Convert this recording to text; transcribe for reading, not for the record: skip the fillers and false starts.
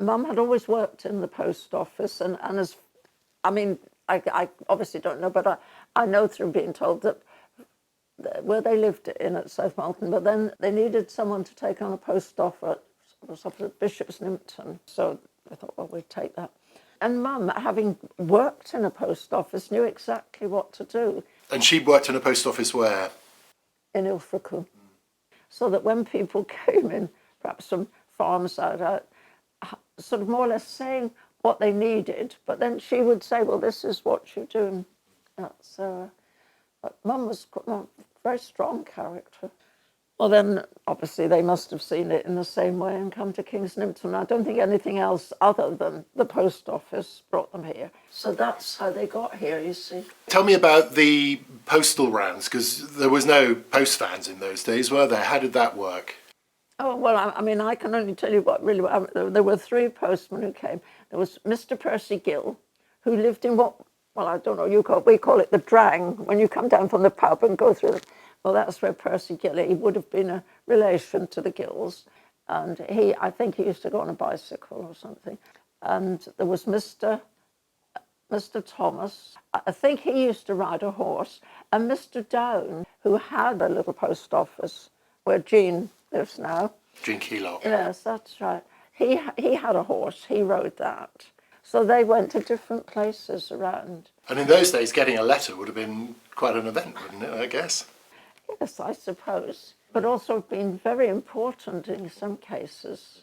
Mum had always worked in the post office, and as, I mean, I obviously don't know, but I know through being told that where they lived in at South Malton, but then they needed someone to take on a post office at Bishopsnympton. So I thought, well, we'd take that. And Mum, having worked in a post office, knew exactly what to do. And she worked in a post office where? In Ilfracombe. So that when people came in, perhaps from farms out, sort of more or less saying what they needed, but then she would say, well, this is what you do. And that's, but Mum was a very strong character. Well, then, obviously, they must have seen it in the same way and come to Kingsnympton. I don't think anything else other than the post office brought them here. So that's how they got here, you see. Tell me about the postal rounds, because there was no post vans in those days, were there? How did that work? Oh, well, I mean, I can only tell you what really... There were 3 postmen who came. There was Mr. Percy Gill, who lived in what... Well, I don't know, we call it the Drang, when you come down from the pub and go through the... Well, that's where Percy Gill, he would have been a relation to the Gills. And I think he used to go on a bicycle or something. And there was Mr. Thomas. I think he used to ride a horse. And Mr. Down, who had a little post office where Jean lives now. Jean Keylock. Yes, that's right. He had a horse, he rode that. So they went to different places around. And in those days, getting a letter would have been quite an event, wouldn't it, I guess? Yes, I suppose. But also been very important in some cases.